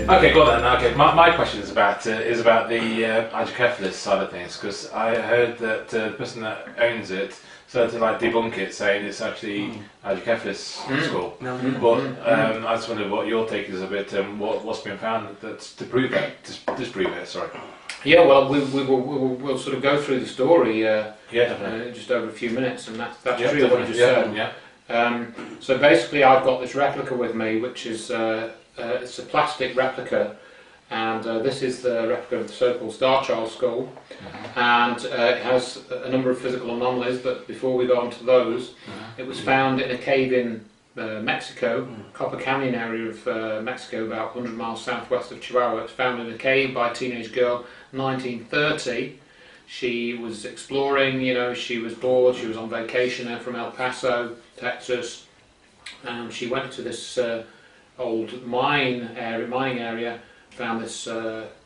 Okay, go on then. Okay, my question is about the hydrocephalus side of things, because I heard that the person that owns it started to like debunk it, saying it's actually hydrocephalus skull. But I just wondered what your take is of it, and what's been found that's to prove it, disprove it. Sorry. Yeah, well, we'll sort of go through the story just over a few minutes, and that's true what you just said. Yeah. So basically, I've got this replica with me, which is it's a plastic replica, and this is the replica of the so-called Starchild Skull, and it has a number of physical anomalies. But before we go on to those, it was found in a cave in Mexico, Copper Canyon area of Mexico, about 100 miles southwest of Chihuahua. It was found in a cave by a teenage girl, 1930. She was exploring, she was bored, she was on vacation from El Paso, Texas, and she went to this old mining area, found this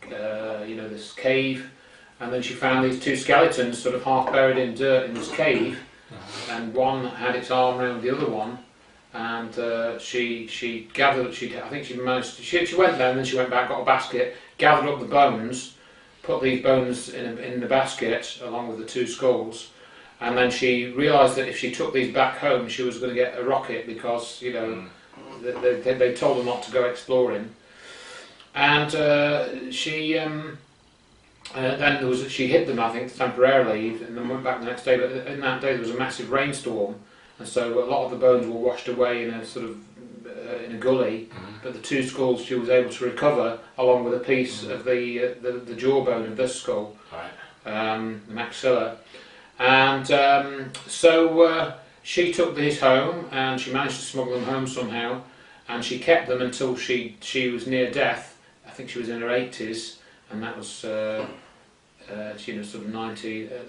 this cave, and then she found these two skeletons sort of half buried in dirt in this cave, and one had its arm around the other one, and she gathered, I think she went there and then she went back, got a basket, gathered up the bones, put these bones in the basket along with the two skulls, and then she realised that if she took these back home she was going to get a rocket, because they told her not to go exploring. And she hid them, I think, temporarily, and then went back the next day. But in that day there was a massive rainstorm, and so a lot of the bones were washed away in a sort of in a gully. But the two skulls she was able to recover, along with a piece of the jawbone of this skull, the maxilla. And so she took these home, and she managed to smuggle them home somehow, and she kept them until she was near death. I think she was in her 80s, and that was sort of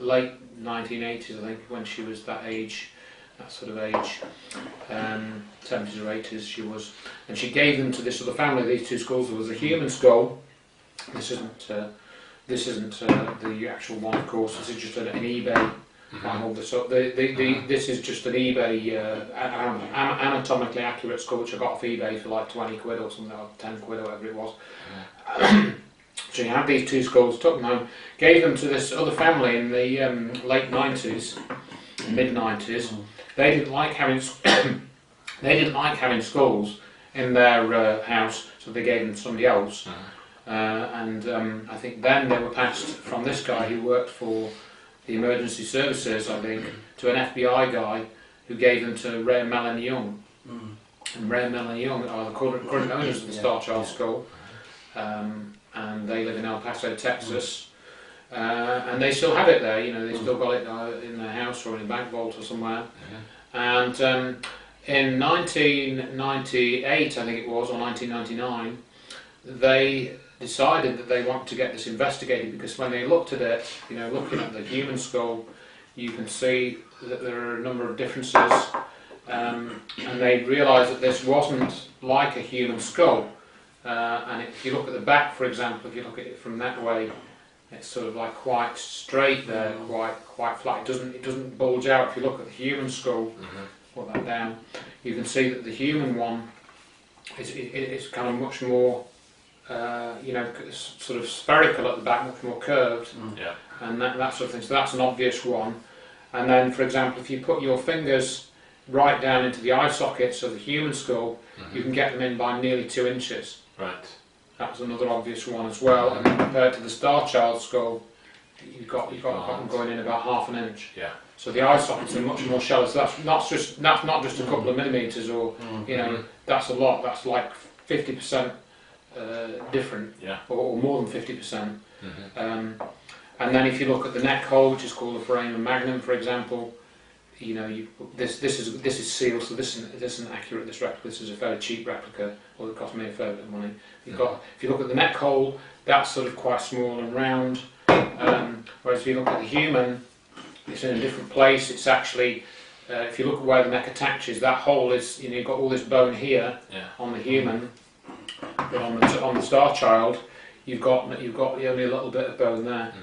late 1980s, I think, when she was that age, that sort of age, 70s or 80s she was. And she gave them to this other family, these two skulls. There was a human skull. This isn't the actual one, of course. This is just an eBay. I hold this up. This is just an eBay anatomically accurate skull, which I got off eBay for like 20 quid or something, or 10 quid or whatever it was. So you had these two skulls, took them home, gave them to this other family in the late 90s, mid 90s. They didn't like having skulls in their house, so they gave them to somebody else. And I think then they were passed from this guy who worked for the emergency services, I think, to an FBI guy who gave them to Ray and Melanie Young. And Ray and Melanie Young are the current owners of the Starchild Skull, and they live in El Paso, Texas, and they still have it there. They still got it in their house or in a bank vault or somewhere. And in 1998, I think it was, or 1999, they decided that they want to get this investigated, because when they looked at it, looking at the human skull, you can see that there are a number of differences, and they realised that this wasn't like a human skull. And if you look at the back, for example, if you look at it from that way, it's sort of like quite straight there, quite flat. It doesn't bulge out. If you look at the human skull, put that down, you can see that the human one is kind of much more, sort of spherical at the back, much more curved, and that sort of thing. So that's an obvious one. And then, for example, if you put your fingers right down into the eye sockets of the human skull, you can get them in by nearly 2 inches. Right. That's another obvious one as well. And then compared to the Starchild Skull, you've got them going in about ½ an inch. Yeah. So the eye sockets are much more shallow. So that's not just a couple of millimeters, or that's a lot. That's like 50% different, or more than 50%. And then if you look at the neck hole, which is called the foramen magnum, for example, this is sealed, so this isn't accurate. This replica, this is a fairly cheap replica, or it cost me a fair bit of money. If you look at the neck hole, that's sort of quite small and round. Whereas if you look at the human, it's in a different place. It's actually, if you look at where the neck attaches, that hole is, you've got all this bone here on the human, but on the Starchild, you've got only a little bit of bone there.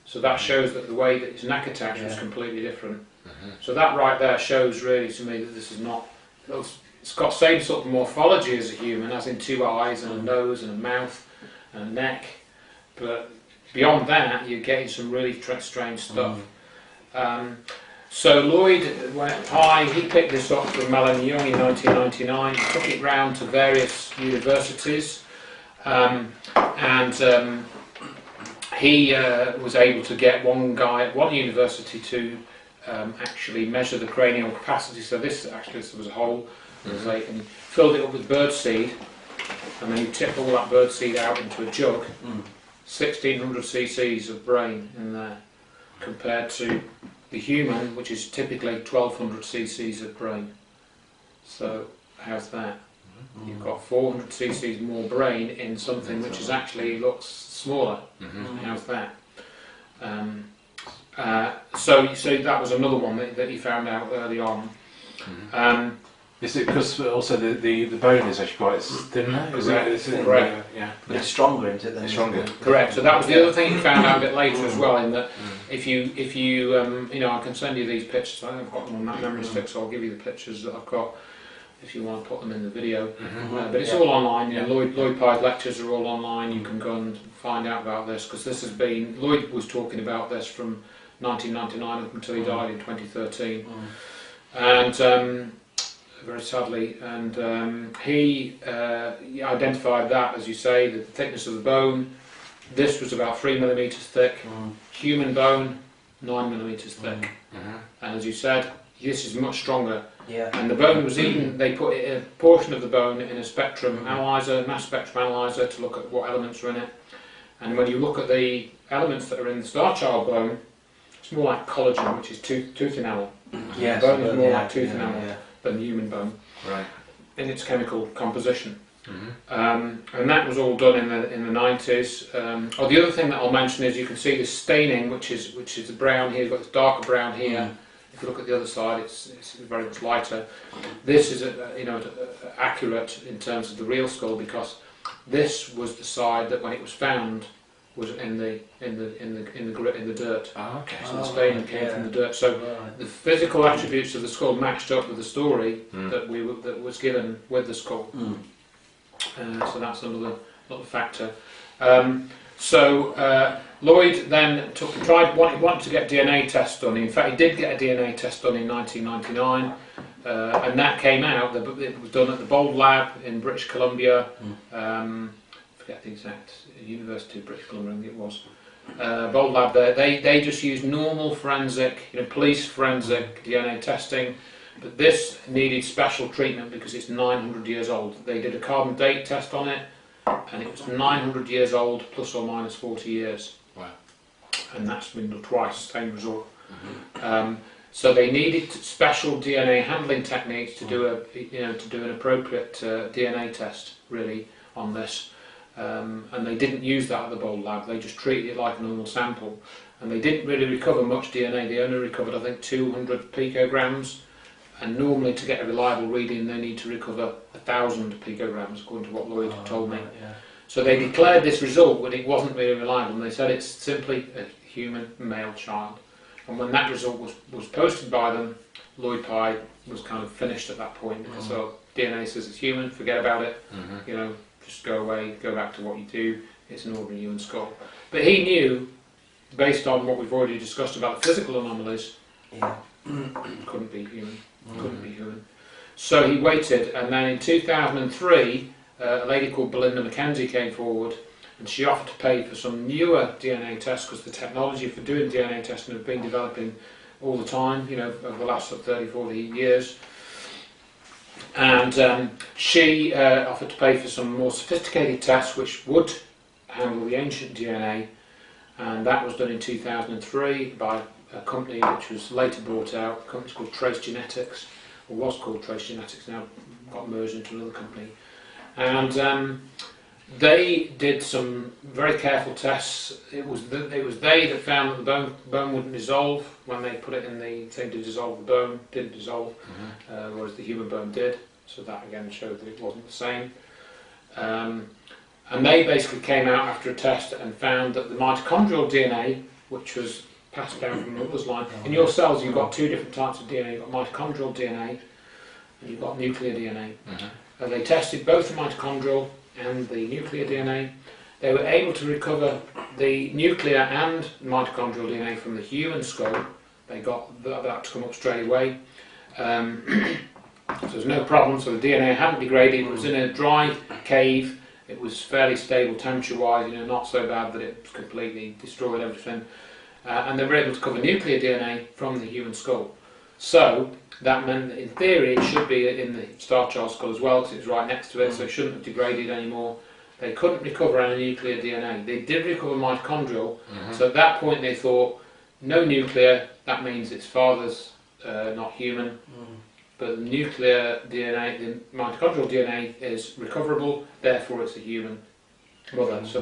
So that shows that the way that its neck attached is completely different. So that right there shows really to me that this is not, It's got the same sort of morphology as a human, as in 2 eyes and a nose and a mouth and a neck, but beyond that you're getting some really strange stuff. So Lloyd he picked this up from Melanie Young in 1999, he took it round to various universities, he was able to get one guy at one university to actually measure the cranial capacity. So this was a hole, and filled it up with birdseed, and then you tip all that birdseed out into a jug. 1600 cc's of brain in there, compared to the human, which is typically 1200 cc's of brain. So how's that? You've got 400 cc's more brain in something which is actually looks smaller. How's that? So that was another one that he found out early on. Is it because also the bone is actually quite thinner? Correct. Yeah. But it's stronger, isn't it? It's stronger. Correct. So that was the other thing he found out a bit later as well. In that, if you I can send you these pictures. I've got them on that memory stick, so I'll give you the pictures that I've got if you want to put them in the video. But it's all online. Lloyd Pye's lectures are all online. You can go and find out about this, because this has been, Lloyd was talking about this from 1999 up until he died in 2013, and very sadly, and he identified that, as you say, the thickness of the bone. This was about 3 millimeters thick. Human bone, 9 millimeters thick. And as you said, this is much stronger. And the bone was even, they put a portion of the bone in a spectrum analyzer, mass spectrum analyzer, to look at what elements are in it. And when you look at the elements that are in the Starchild bone, it's more like collagen, which is tooth enamel. Yes, bone is more like tooth enamel than human bone, right, in its chemical composition. And that was all done in the 90s. The other thing that I'll mention is you can see the staining, which is the brown here. You've got this darker brown here. If you look at the other side, it's very much lighter. This is accurate in terms of the real skull, because this was the side that, when it was found, was in the dirt. Oh, okay. So the staining came from the dirt. So the physical attributes of the skull matched up with the story that was given with the skull. So that's another factor. Lloyd then wanted to get DNA tests done. In fact, he did get a DNA test done in 1999, and that came out. It was done at the Bold Lab in British Columbia. Forget the exact University of British Columbia, I think it was. Bold Lab there. They just used normal forensic, police forensic DNA testing, but this needed special treatment because it's 900 years old. They did a carbon date test on it, and it was 900 years old, plus or minus 40 years. Wow. And that's been done twice, same result. So they needed special DNA handling techniques to do an appropriate DNA test, really, on this. And they didn't use that at the Bold Lab. They just treated it like a normal sample, and they didn't really recover much DNA. They only recovered, I think, 200 picograms, and normally to get a reliable reading they need to recover 1,000 picograms, according to what Lloyd told me. So they declared this result when it wasn't really reliable, and they said it's simply a human male child. And when that result was posted by them, Lloyd Pye was kind of finished at that point, because DNA says it's human, forget about it, just go away, go back to what you do, it's an ordinary human skull. But he knew, based on what we've already discussed about the physical anomalies, couldn't be human. Couldn't be human. So he waited, and then in 2003, a lady called Belinda Mackenzie came forward, and she offered to pay for some newer DNA tests, because the technology for doing DNA testing has been developing all the time, over the last 30, 40 years. And she offered to pay for some more sophisticated tests which would handle the ancient DNA, and that was done in 2003 by a company which was later bought out, a company called Trace Genetics, or was called Trace Genetics, now got merged into another company. And they did some very careful tests. It was they that found that the bone wouldn't dissolve when they put it in the thing to dissolve the bone. Didn't dissolve, whereas the human bone did. So that again showed that it wasn't the same. And they basically came out after a test and found that the mitochondrial DNA, which was passed down from the mother's line, in your cells you've got two different types of DNA. You've got mitochondrial DNA and you've got nuclear DNA. And they tested both the mitochondrial and the nuclear DNA. They were able to recover the nuclear and mitochondrial DNA from the human skull. They got that to come up straight away. So there's no problem, so the DNA hadn't degraded. It was in a dry cave. It was fairly stable temperature-wise, not so bad that it completely destroyed everything. And they were able to cover nuclear DNA from the human skull. So that meant that in theory it should be in the Starchild skull as well, because it's right next to it, so it shouldn't have degraded anymore. They couldn't recover any nuclear DNA. They did recover mitochondrial, so at that point they thought, no nuclear, that means its father's not human. But the nuclear DNA, the mitochondrial DNA is recoverable, therefore it's a human mother. So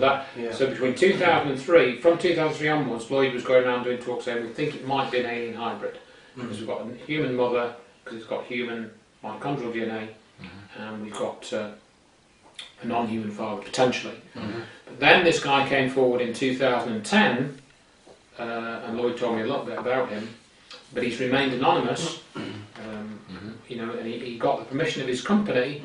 so between 2003, from 2003 onwards, Lloyd was going around doing talks saying we think it might be an alien hybrid. Because we've got a human mother, because it's got human mitochondrial DNA, and we've got a non-human father, potentially. But then this guy came forward in 2010, and Lloyd told me a little bit about him, but he's remained anonymous. And he got the permission of his company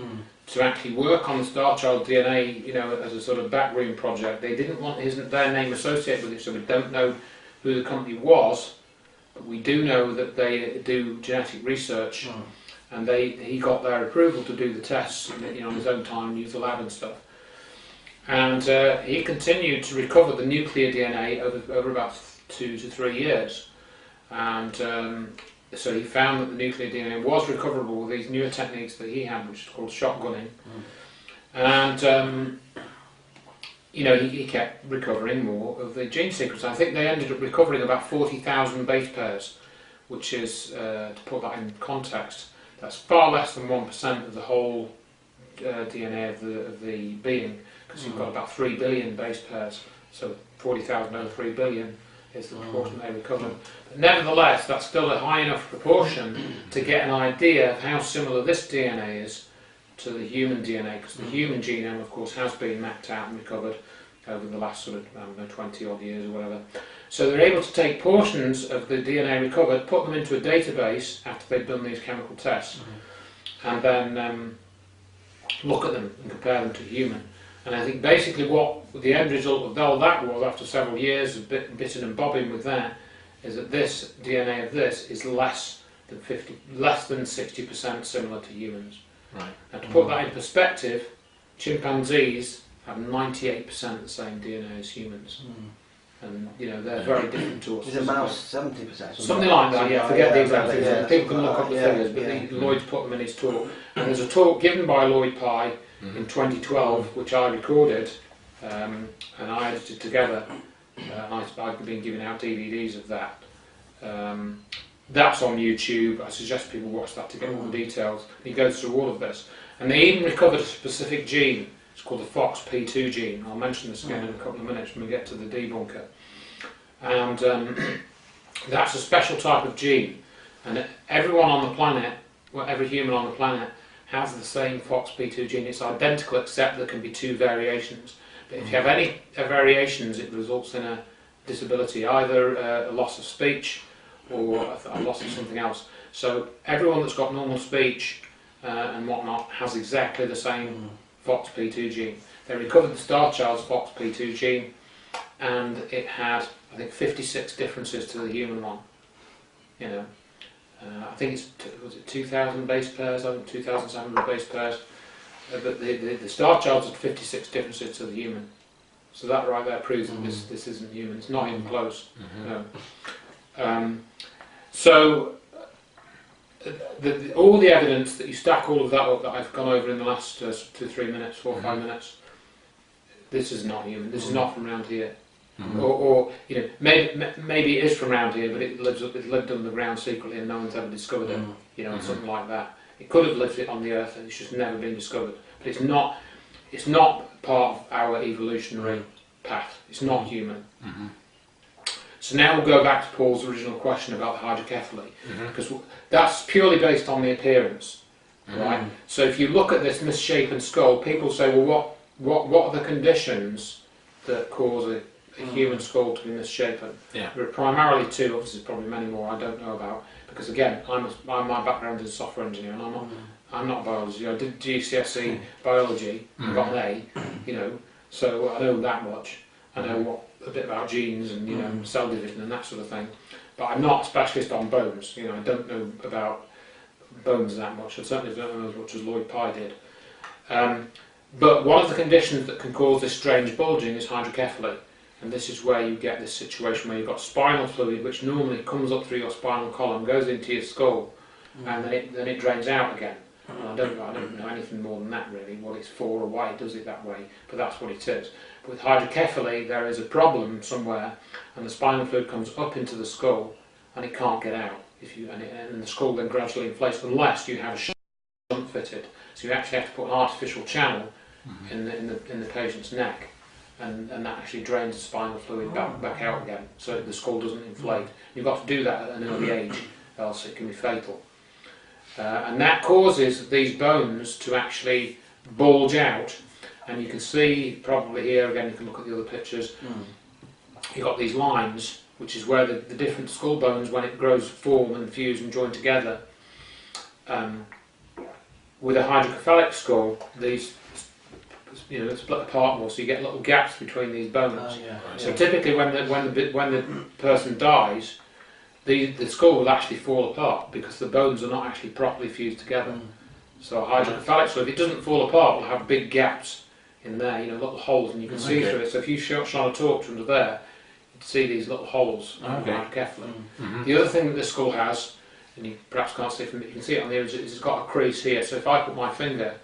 to actually work on the Starchild DNA, as a sort of backroom project. They didn't want their name associated with it, so we don't know who the company was, but we do know that they do genetic research, and he got their approval to do the tests, on his own time, use the lab and stuff. And he continued to recover the nuclear DNA over about 2 to 3 years, and so he found that the nuclear DNA was recoverable with these newer techniques that he had, which is called shotgunning. And he kept recovering more of the gene sequence. I think they ended up recovering about 40,000 base pairs, which is, to put that in context, that's far less than 1% of the whole DNA of the being, because you've got about 3 billion base pairs, so 40,000 over 3 billion is the proportion they recovered. But nevertheless, that's still a high enough proportion to get an idea of how similar this DNA is to the human DNA, because the human genome, of course, has been mapped out and recovered over the last sort of 20 odd years or whatever. So they're able to take portions of the DNA recovered, put them into a database after they've done these chemical tests, and then look at them and compare them to human. And I think basically what the end result of all that was, after several years of bitting and bobbing with that, is that this DNA of this is less than 60% similar to humans. Right. Now to put that in perspective, chimpanzees have 98% the same DNA as humans. And they're very different to us. Is a mouse 70%? Something like that, yeah. Forget the exact figures. People can look up the figures, but Lloyd's put them in his talk. And there's a talk given by Lloyd Pye in 2012, which I recorded and I edited together. I've been giving out DVDs of that. That's on YouTube. I suggest people watch that to get all the details. He goes through all of this. And they even recovered a specific gene. It's called the FOXP2 gene. I'll mention this again in a couple of minutes when we get to the debunker. And that's a special type of gene. And everyone on the planet, every human on the planet, has the same FOXP2 gene. It's identical, except there can be 2 variations. But if you have any variations, it results in a disability, either a loss of speech or a loss of something else. So everyone that's got normal speech and whatnot has exactly the same FOXP2 gene. They recovered the Starchild's FOXP2 gene, and it had, I think, 56 differences to the human one. I think was it 2,000 base pairs? I think 2,700 base pairs. But the Starchild's had 56 differences to the human. So that right there proves that this isn't human. It's not even close. So all the evidence that you stack all of that up that I've gone over in the last 2-3 minutes, 4 or 5 minutes, this is not human. This is not from around here. Or maybe it is from around here, but it lived underground secretly and no one's ever discovered it. Or something like that. It could have lived on the Earth and it's just never been discovered. But it's not part of our evolutionary path. It's not human. So now we'll go back to Paul's original question about the hydrocephaly, because that's purely based on the appearance, right? So if you look at this misshapen skull, people say, well, what are the conditions that cause a human skull to be misshapen? There are primarily 2, obviously probably many more I don't know about, because again, my background is a software engineer and I'm I'm not a biologist. I did GCSE biology, got an A, you know, so I know that much. I know a bit about genes and, you know, cell division and that sort of thing. But I'm not a specialist on bones. You know, I don't know about bones that much. I certainly don't know as much as Lloyd Pye did. But one of the conditions that can cause this strange bulging is hydrocephaly. And this is where you get this situation where you've got spinal fluid, which normally comes up through your spinal column, goes into your skull, and then it drains out again. And I don't know anything more than that really, what it's for or why it does it that way, but that's what it is. But with hydrocephaly, there is a problem somewhere, and the spinal fluid comes up into the skull, and it can't get out. And the skull then gradually inflates, unless you have a shunt fitted. So you actually have to put an artificial channel in the patient's neck. And that actually drains the spinal fluid back out again, so the skull doesn't inflate. You've got to do that at an early age, else it can be fatal. And that causes these bones to actually bulge out, and you can see probably here again. You can look at the other pictures. You've got these lines, which is where the different skull bones, when it grows, form and fuse and join together. With a hydrocephalic skull, these split apart more, so you get little gaps between these bones. So typically, when the person dies, the skull will actually fall apart because the bones are not actually properly fused together. So a hydrocephalic skull, if it doesn't fall apart, will have big gaps in there, little holes, and you can see through it. So if you shone a torch under there, you'd see these little holes. Hydrocephaly. The other thing that this skull has, and you perhaps can't see from it, you can see it on the image, is it's got a crease here. So if I put my finger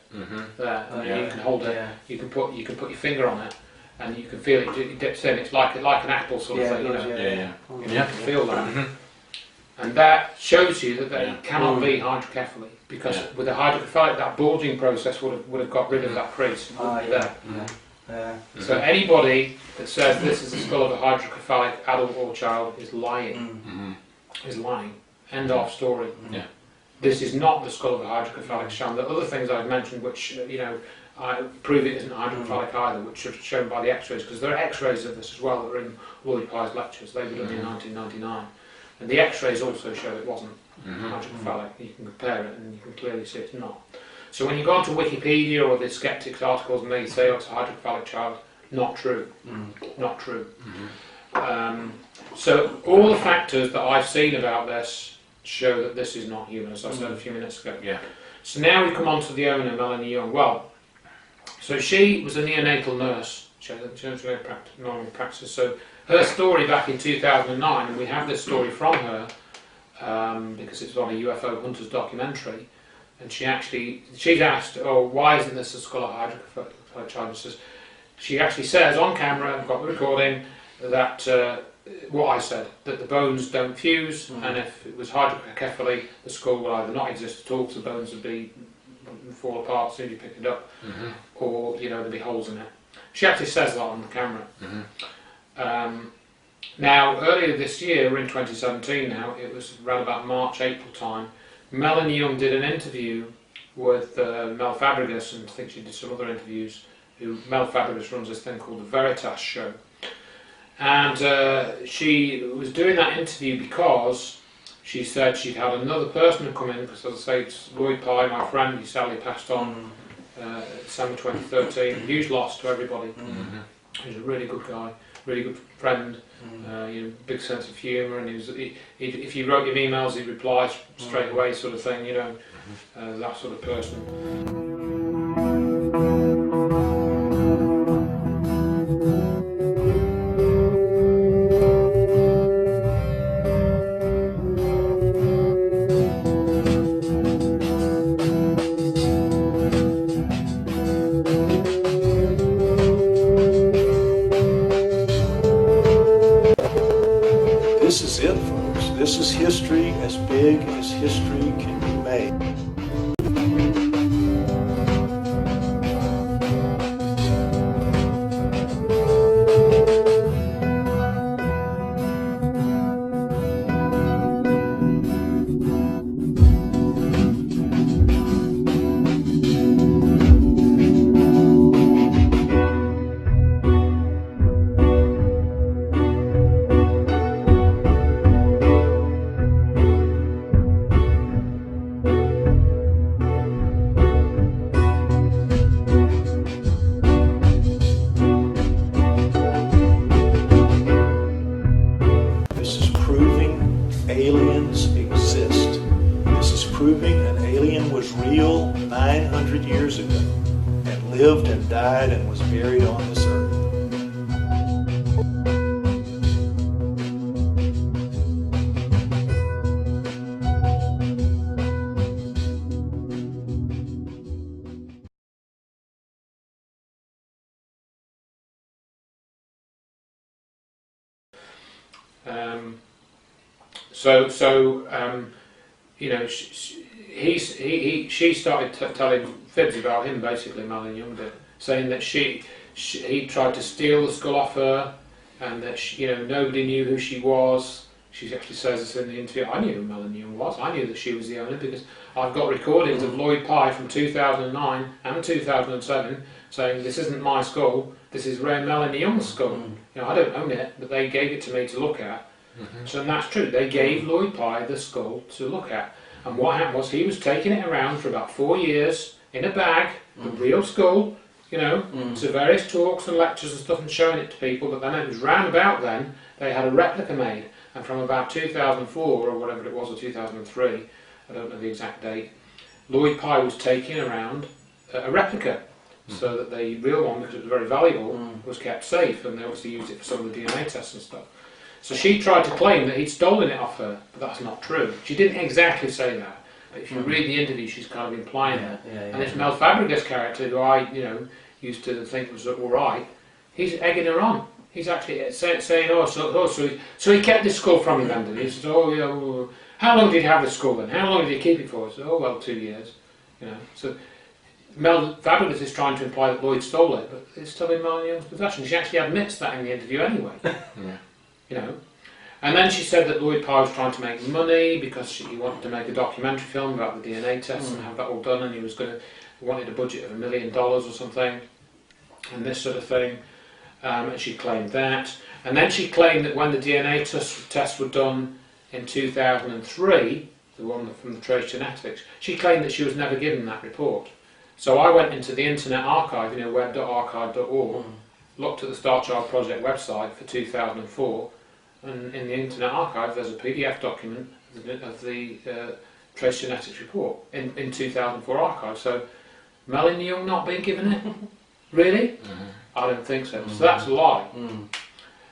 there, and you can hold it, you can put your finger on it, and you can feel it dips in. It's like an apple sort of thing, You can feel that. And that shows you that it cannot be hydrocephaly, because with a hydrocephalic, that bulging process would have got rid of that crease. So anybody that says this is the skull of a hydrocephalic adult or child is lying. Is lying. End of story. This is not the skull of a hydrocephalic child. The other things I've mentioned, which I prove it isn't hydrocephalic either, which are shown by the X-rays, because there are X-rays of this as well that are in Lloyd Pye's lectures. They were done in 1999. And the X-rays also show it wasn't hydrocephalic. You can compare it and you can clearly see it's not. So when you go onto Wikipedia or the skeptics articles and they say it's a hydrocephalic child, not true. Not true. So all the factors that I've seen about this show that this is not human, as I said a few minutes ago. So now we come on to the owner, Melanie Young. Well, so she was a neonatal nurse. She had a normal practice. So her story back in 2009, and we have this story from her because it's on a UFO Hunters documentary, and she's asked, why isn't this a skull of hydrocephalic child? She actually says on camera, I've got the recording, that what I said, that the bones don't fuse, and if it was hydrocephaly, the skull would either not exist at all, so the bones would fall apart as soon as you pick it up, or there'd be holes in it. She actually says that on the camera. Now, earlier this year, we're in 2017 now, it was around about March, April time, Melanie Young did an interview with Mel Fabregas, and I think she did some other interviews. Mel Fabregas runs this thing called the Veritas Show. And she was doing that interview because she said she'd had another person come in, because as I say, it's Lloyd Pye, my friend, he sadly passed on December 2013, huge loss to everybody. He's a really good guy, really good friend, big sense of humour, and if you wrote him emails, he'd reply straight away, sort of thing, that sort of person. This is it, folks. This is history as big as history can be made. proving an alien was real 900 years ago and lived and died and was buried on this earth. You know, she started telling fibs about him, basically, Madeline Young did, saying that he tried to steal the skull off her, and that you know, nobody knew who she was. She actually says this in the interview. I knew who Madeline Young was. I knew that she was the owner because I've got recordings of Lloyd Pye from 2009 and 2007 saying this isn't my skull. This is Ray Melanie Young's skull. You know, I don't own it, but they gave it to me to look at. So that's true. They gave Lloyd Pye the skull to look at. And what happened was he was taking it around for about 4 years in a bag, the real skull, you know, to various talks and lectures and stuff and showing it to people. But then it was round about then they had a replica made. And from about 2004 or whatever it was, or 2003, I don't know the exact date, Lloyd Pye was taking around a replica. So that the real one, because it was very valuable, was kept safe, and they obviously used it for some of the DNA tests and stuff. So she tried to claim that he'd stolen it off her, but that's not true. She didn't exactly say that, but if you read the interview, she's kind of implying that. And it's Mel Fabregas' character, who I, you know, used to think was all right. He's egging her on. He's actually saying, so he kept this skull from you then, did he? He says, oh, yeah, well, how long did you have this skull then? How long did you keep it for? I said, oh, well, 2 years. You know, so Mel Fabregas is trying to imply that Lloyd stole it, but it's still in Madeline Young's possession. She actually admits that in the interview anyway. You know, and then she said that Lloyd Pye was trying to make money because he wanted to make a documentary film about the DNA tests and have that all done, and he wanted a budget of $1 million or something, and this sort of thing. And she claimed that, and then she claimed that when the DNA tests were done in 2003, the one from the Trace Genetics, she claimed that she was never given that report. So I went into the Internet Archive, you know, web.archive.org, looked at the Starchild Project website for 2004, and in the Internet Archive there's a PDF document of the Trace Genetics report in 2004 archive. So Melanie Young not being given it? Really? I don't think so. So that's a lie.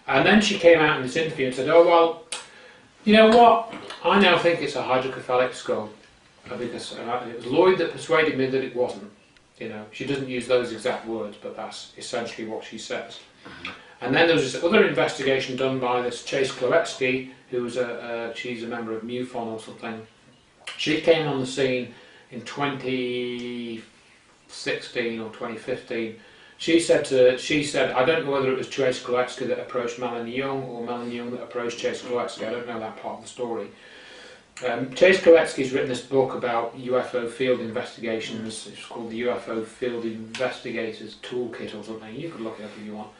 And then she came out in this interview and said, oh well, you know what, I now think it's a hydrocephalic skull, because it was Lloyd that persuaded me that it wasn't. You know, she doesn't use those exact words, but that's essentially what she says. And then there was this other investigation done by this Chase Kloetsky, who's she's a member of MUFON or something. She came on the scene in 2016 or 2015. She said, I don't know whether it was Chase Kloetsky that approached Melanie Young or Melanie Young that approached Chase Kloetsky. I don't know that part of the story. Chase Kloetsky's written this book about UFO field investigations. It's called the UFO Field Investigators Toolkit or something. You could look it up if you want.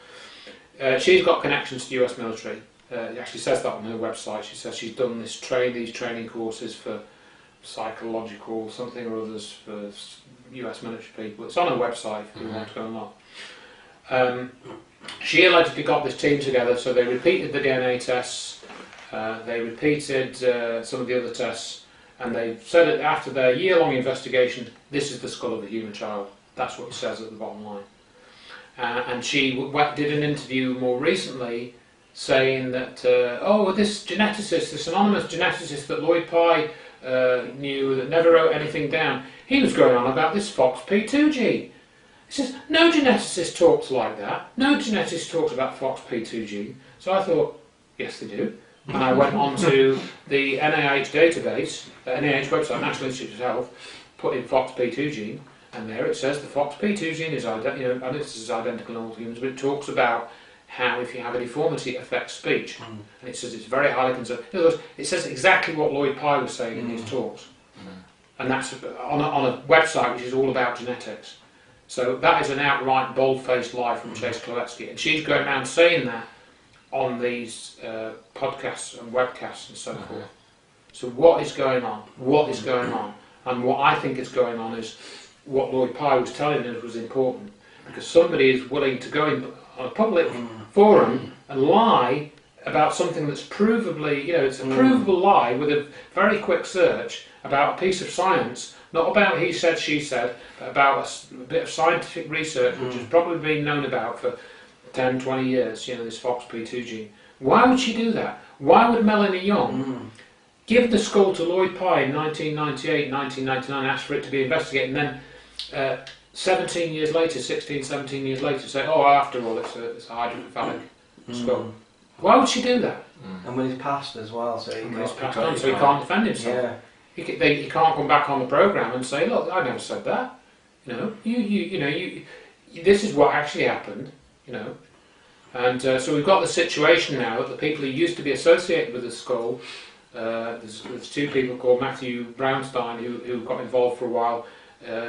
She's got connections to the US military. It actually says that on her website. She says she's done these training courses for psychological something or others for US military people. It's on her website if you want to go and look. She allegedly got this team together, so they repeated the DNA tests. They repeated some of the other tests, and they said that after their year-long investigation, this is the skull of a human child. That's what it says at the bottom line. And she did an interview more recently saying that, this geneticist, this anonymous geneticist that Lloyd Pye knew that never wrote anything down, he was going on about this Fox P2 gene. He says, no geneticist talks like that. No geneticist talks about Fox P2 gene. So I thought, yes they do. And I went on to the NIH database, the NIH website, National Institute of Health, put in Fox P2 gene, and there it says the Fox P2 gene is identical in all humans, but it talks about how if you have a deformity it affects speech. And it says it's very highly conserved. In other words, it says exactly what Lloyd Pye was saying in his talks. And that's on a website which is all about genetics. So that is an outright bold-faced lie from Chase Kloetsky. And she's going around saying that on these podcasts and webcasts and so forth. So what is going on? What is going on? And what I think is going on is what Lloyd Pye was telling us was important, because somebody is willing to go in on a public forum and lie about something that's provably, it's a provable lie with a very quick search about a piece of science, not about he said, she said, but about a bit of scientific research which has probably been known about for 10, 20 years, this FOXP2 gene. Why would she do that? Why would Melanie Young give the skull to Lloyd Pye in 1998, 1999, ask for it to be investigated, and then 17 years later, 16, 17 years later, say, oh, after all, it's a hydrocephaly skull. Why would she do that? And when he's passed as well, so he can't defend himself. Yeah. He can't come back on the programme and say, look, I never said that. This is what actually happened. And so we've got the situation now that the people who used to be associated with the skull, there's two people called Matthew Brownstein who got involved for a while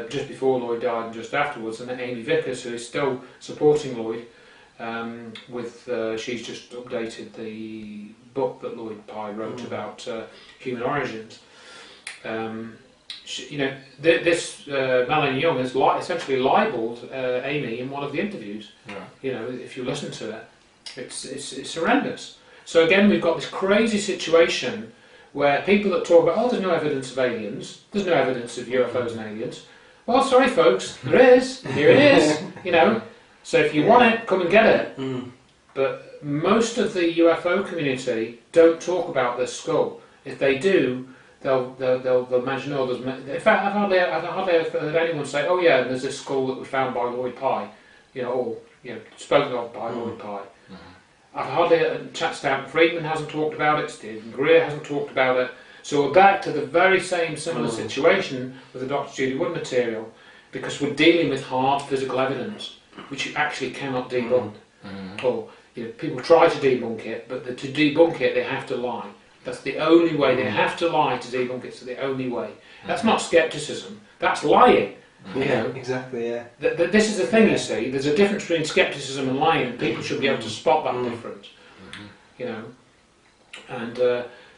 just before Lloyd died and just afterwards, and then Amy Vickers, who is still supporting Lloyd. She's just updated the book that Lloyd Pye wrote about human origins. This Melanie Young has essentially libelled Amy in one of the interviews. Yeah. If you listen to it, it's horrendous. So again, we've got this crazy situation where people that talk about, there's no evidence of aliens, there's no evidence of UFOs and aliens. Well, sorry folks, there is. Here it is. So if you want it, come and get it. But most of the UFO community don't talk about this skull. If they do, they'll mention, in fact, I've hardly ever heard anyone say, oh yeah, there's this skull that was found by Lloyd Pye, or spoken of by Lloyd Pye. I've hardly, Stanton Friedman hasn't talked about it, Stephen Greer hasn't talked about it. So we're back to the very same similar situation with the Dr. Judy Wood material, because we're dealing with hard physical evidence, which you actually cannot debunk. Or people try to debunk it, but to debunk it, they have to lie. That's the only way. They have to lie to debunk it. It's the only way. That's not skepticism. That's lying. Exactly. Yeah. This is the thing. You see, there's a difference between skepticism and lying, and people should be able to spot that difference. And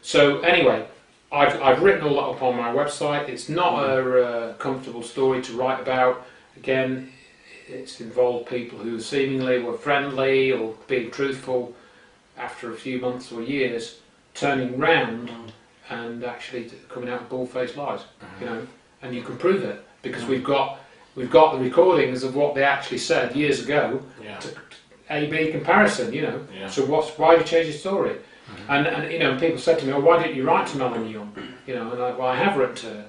so anyway, I've written all that up on my website. It's not a comfortable story to write about. Again, it's involved people who seemingly were friendly or being truthful after a few months or years, turning round and actually coming out with bald-faced lies. And you can prove it because we've got the recordings of what they actually said years ago. To A/B comparison. So why did you change your story? And people said to me, "Oh, why didn't you write to Melanie Young?" And I have written to her,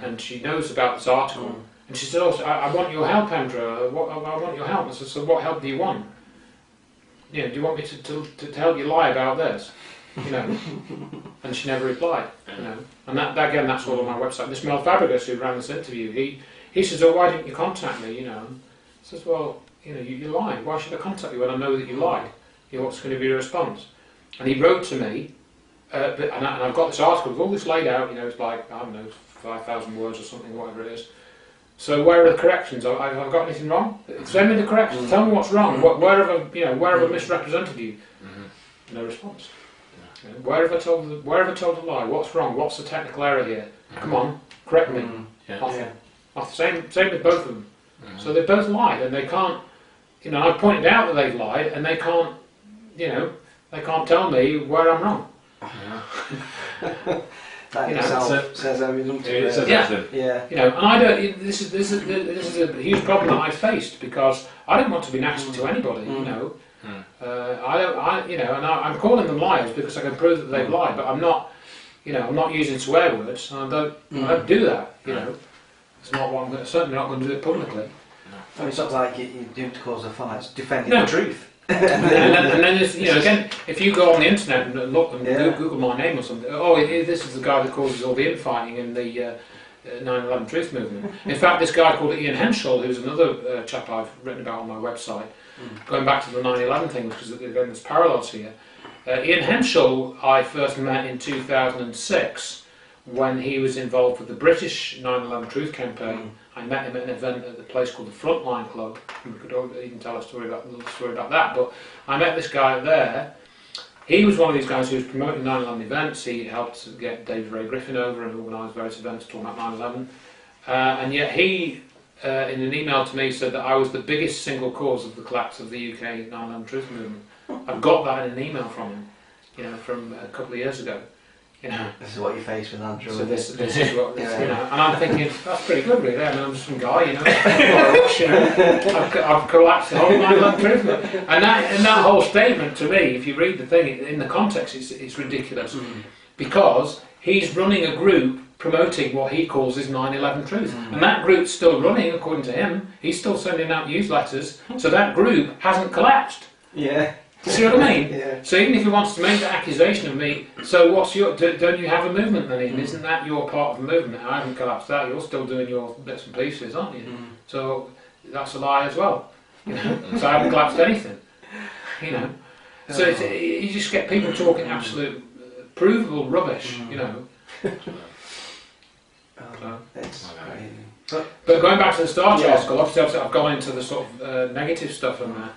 and she knows about this article. And she said, "Oh, I want your help, Andrew. I want your help." I said, "So what help do you want? Do you want me to help you lie about this?" And she never replied. And that again, that's all on my website. This Mel Fabregas who ran this interview, he says, "Oh, why didn't you contact me?" I says, "Well, you lied. Why should I contact you when I know that you lied? What's going to be your response?" And he wrote to me, and I've got this article with all this laid out. It's like, I don't know, 5,000 words or something, whatever it is. So where are the corrections? Have I got anything wrong? Send me the corrections. Tell me what's wrong. Where have I misrepresented you? No response. Where have I told a lie? What's wrong? What's the technical error here? Come on, correct me. Nothing. Same with both of them. So they both lied, and they can't. I pointed out that they've lied, and they can't. They can't tell me where I'm wrong. That says everything. And I don't. This is a huge problem that I faced because I didn't want to be nasty to anybody. And I'm calling them liars because I can prove that they've lied, but I'm not. I'm not using swear words, and I don't do that. It's not what I'm certainly not going to do it publicly. It's not like you do to cause a fight. It's defending the truth. and then again, if you go on the internet and look and Google my name or something, this is the guy that causes all the infighting in the 9/11 Truth Movement. In fact, this guy called Ian Henschel, who's another chap I've written about on my website, going back to the 9/11 thing, because again there's parallels here. Ian Henschel I first met in 2006 when he was involved with the British 9/11 Truth Campaign. I met him at an event at the place called the Frontline Club. We could even tell a little story about that. But I met this guy there. He was one of these guys who was promoting 9/11 events. He helped get David Ray Griffin over and organise various events talking about 9/11. And yet he, in an email to me, said that I was the biggest single cause of the collapse of the UK 9/11 Truth Movement. I've got that in an email from him. you know, from a couple of years ago. You know, This is what you face with Andrew. so this is what this, Yeah. you know, and I'm thinking that's pretty good, really. I mean, I'm some guy, you know, I've collapsed the whole 9/11 truth, and that whole statement to me, if you read the thing in the context, it's ridiculous because he's running a group promoting what he calls his 9/11 truth, and that group's still running according to him. He's still sending out newsletters, so that group hasn't collapsed. Yeah. You see what I mean? Yeah. So even if he wants to make that accusation of me, so what's your? Don't you have a movement then? Ian? Isn't that your part of the movement? I haven't collapsed that. You're still doing your bits and pieces, aren't you? So that's a lie as well. You know. So I haven't collapsed anything. You know. So you just get people talking absolute provable rubbish. You know. It's crazy. But going back to the Starchild Yeah. Skull, obviously I've gone into the sort of negative stuff on that.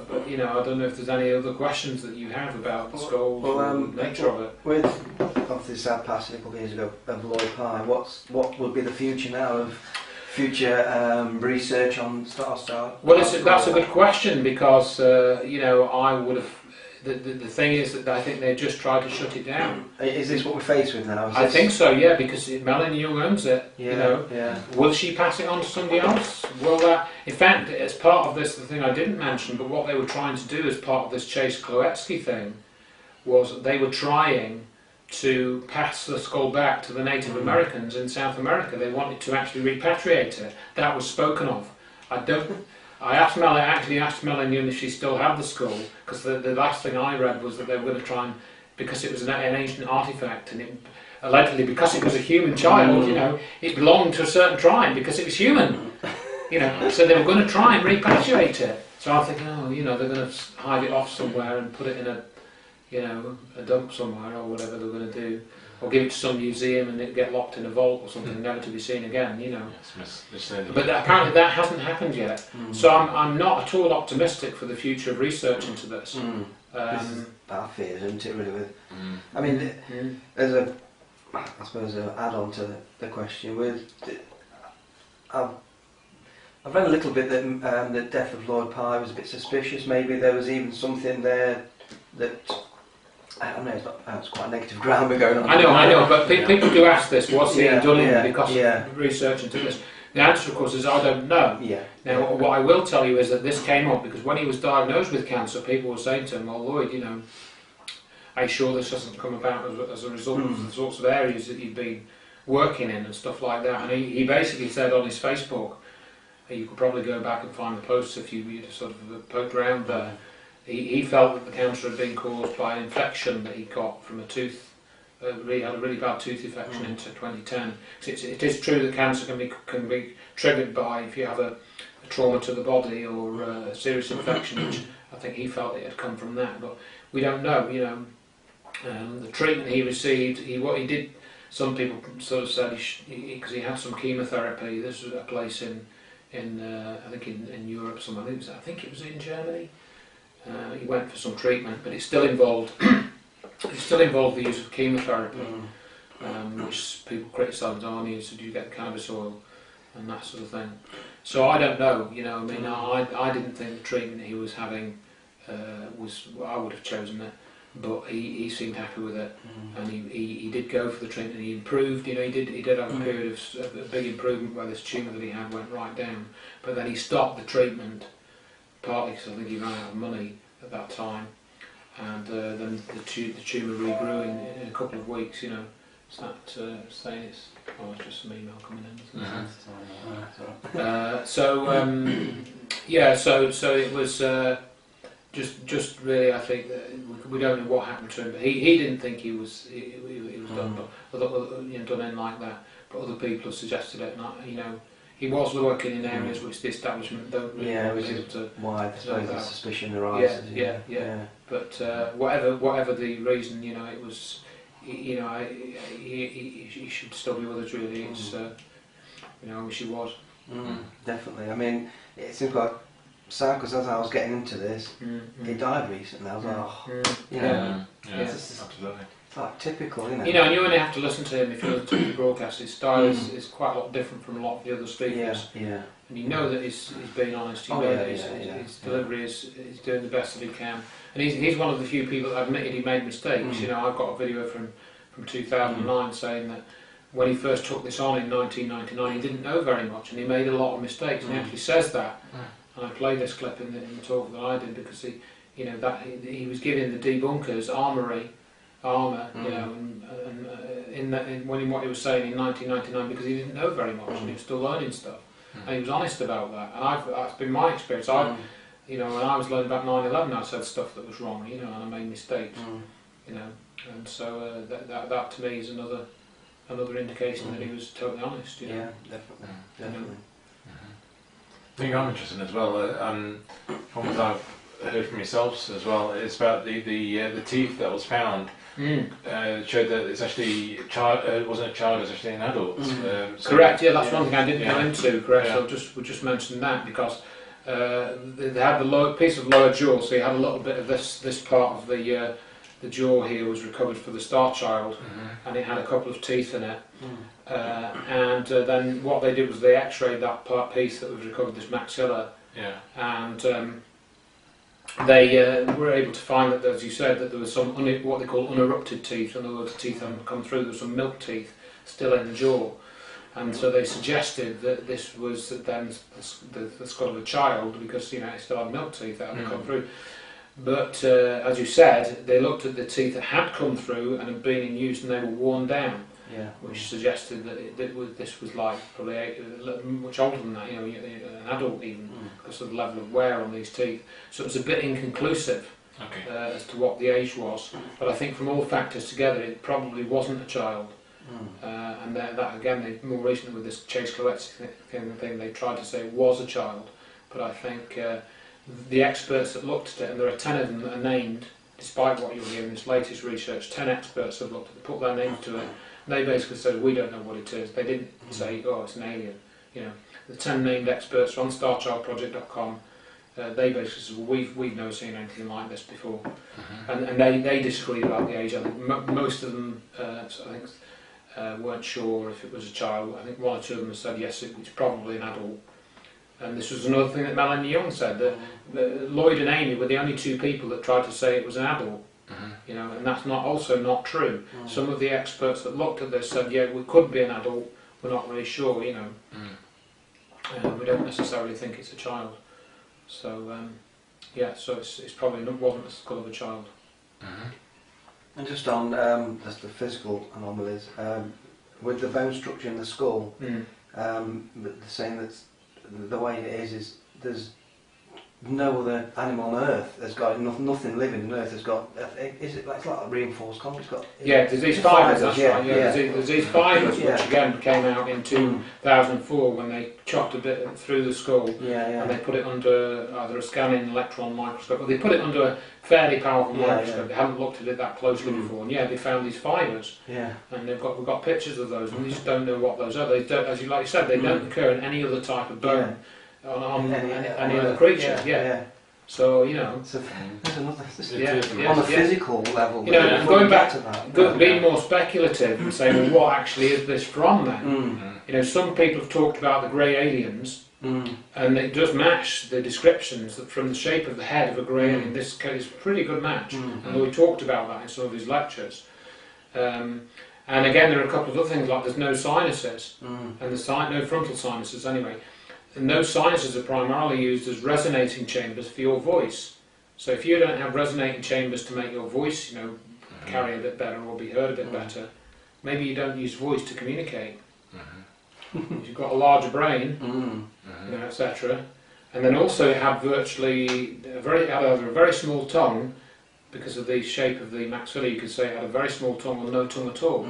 But you know, I don't know if there's any other questions that you have about the skulls or the nature of it. With obviously the sad passing a couple of years ago of Lloyd Pye, what would be the future now of future research on Starchild? Well, that's a good question because you know, I would have. The thing is that I think they just tried to shut it down. Is this what we're faced with now? I think so, yeah, because Melanie Young owns it. Yeah, you know, yeah. will she pass it on to somebody else? Will that? In fact, as part of this, the thing I didn't mention, but what they were trying to do as part of this Chase Kloetsky thing, was they were trying to pass the skull back to the Native Americans in South America. They wanted to actually repatriate it. That was spoken of. I actually asked Melanie if she still had the skull, because the last thing I read was that they were going to try and, because it was an ancient artifact, and it, allegedly because it was a human child, you know, it belonged to a certain tribe because it was human, you know, so they were going to try and repatriate it. So I'm thinking, oh, you know, they're going to hide it off somewhere and put it in a, you know, a dump somewhere or whatever they're going to do. Or give it to some museum and it get locked in a vault or something, never to be seen again, you know. But apparently that hasn't happened yet. So I'm not at all optimistic for the future of research into this. This is our fears, isn't it, really? I mean, there's a, I suppose, an add-on to the question. I've read a little bit that the death of Lloyd Pye was a bit suspicious. Maybe there was even something there that, I don't know, it's quite a negative ground we're going on. I know, but people do ask this, what's he done because of research into this? The answer, of course, is I don't know. Now, what I will tell you is that this came up because when he was diagnosed with cancer, people were saying to him, well, Lloyd, you know, are you sure this hasn't come about as a result of the sorts of areas that you've been working in and stuff like that? And he basically said on his Facebook, you could probably go back and find the posts if you sort of poked around there. He felt that the cancer had been caused by an infection that he got from a tooth. He had a really bad tooth infection in 2010. It is true that cancer can be triggered by if you have a trauma to the body or a serious infection, which I think he felt it had come from that. But we don't know. You know, the treatment he received, what he did. Some people sort of said because he had some chemotherapy. This was a place in I think in Europe somewhere. I think it was in Germany. He went for some treatment, but it still involved the use of chemotherapy, which people criticised. Oh, so do you get cannabis oil and that sort of thing? So I don't know. You know, I mean, I didn't think the treatment he was having was. I would have chosen it, but he seemed happy with it, and he did go for the treatment. He improved. You know, he did have a period of a big improvement where this tumour that he had went right down, but then he stopped the treatment. Partly because I think he ran out of money at that time, and then the tumour regrew in a couple of weeks. You know, is that saying it's? Oh, it's just some email coming in. So it was just really. I think that we don't know what happened to him, but he didn't think he was done, but done in like that. But other people have suggested it. Not, you know. He was working in areas which the establishment don't really which is why I suppose the suspicion arises. Yeah. But whatever the reason, you know, it was, you know, he should still be with us. Really, it's, you know, I wish he was. Definitely. I mean, it seems quite sad because as I was getting into this, he died recently. I was like, oh, you know, absolutely. like typical, isn't it? You know, and you only have to listen to him if you listen to the broadcast. His style is quite a lot different from a lot of the other speakers. Yeah. And you know that he's being honest. You know that his delivery is doing the best that he can. And he's one of the few people that admitted he made mistakes. You know, I've got a video from 2009 saying that when he first took this on in 1999, he didn't know very much and he made a lot of mistakes. And he actually says that. And I played this clip in the talk that I did because he was giving the debunkers armour, you know, and when what he was saying in 1999 because he didn't know very much and he was still learning stuff. And he was honest about that. And that's been my experience. You know, when I was learning about 9/11, I said stuff that was wrong, you know, and I made mistakes, you know. And so that to me is another indication that he was totally honest. You know? Yeah, definitely. I think I'm interested as well. From what I've heard from yourselves as well, it's about the teeth that was found. Showed that it's actually it wasn't a child, it was actually an adult. So correct. Yeah, that's one thing I didn't go into. Correct. So we'll just mention that because they had the piece of lower jaw, so you had a little bit of this part of the jaw here was recovered for the Starchild, and it had a couple of teeth in it. And then what they did was they X-rayed that piece that was recovered, this maxilla, and they were able to find that, as you said, that there was some what they call unerupted teeth. In other words, teeth hadn't come through. There was some milk teeth still in the jaw, and so they suggested that this was then the skull of a child because it still had milk teeth that hadn't come through. But as you said, they looked at the teeth that had come through and had been in use, and they were worn down. Which suggested that this was like probably much older than that, an adult even, because of the level of wear on these teeth. So it was a bit inconclusive as to what the age was. But I think from all factors together, it probably wasn't a child. And that again, more recently with this Chase Cloetzky thing, they tried to say it was a child. But I think the experts that looked at it, and there are 10 of them that are named, despite what you're hearing in this latest research, 10 experts have looked at it, put their names to it. They basically said, we don't know what it is. They didn't say, oh, it's an alien. The 10 named experts are on starchildproject.com. They basically said, well, we've never seen anything like this before. And they disagreed about the age. I think most of them, weren't sure if it was a child. I think one or two of them said, yes, it's probably an adult. And this was another thing that Melanie Young said, that Lloyd and Amy were the only two people that tried to say it was an adult. And that's also not true. Some of the experts that looked at this said, yeah, it could be an adult, we're not really sure, we don't necessarily think it's a child. So, so it's probably wasn't the skull of a child. And just on just the physical anomalies, with the bone structure in the skull, they're saying that the way it is there's no other animal on Earth has got nothing living on Earth has got. It's like a reinforced concrete. There's these fibres. That's right. There's these fibres which again came out in 2004 when they chopped a bit through the skull and they put it under either a scanning electron microscope or they put it under a fairly powerful microscope. They hadn't looked at it that closely before, and they found these fibres. And we've got pictures of those, and we just don't know what those are. They don't, as you said, they don't occur in any other type of bone. On any other creature, So there's another on a physical level. And going back to that, being more speculative and saying, well, what actually is this from then? Some people have talked about the grey aliens, and it does match the descriptions that from the shape of the head of a grey alien. This is a pretty good match, and we talked about that in some of his lectures. And again, there are a couple of other things like there's no sinuses, and there's no frontal sinuses anyway. And those sinuses are primarily used as resonating chambers for your voice. So if you don't have resonating chambers to make your voice, carry a bit better or be heard a bit better, maybe you don't use voice to communicate. If you've got a larger brain, etc. And then also it had virtually a very small tongue because of the shape of the maxilla. You could say it had a very small tongue or no tongue at all.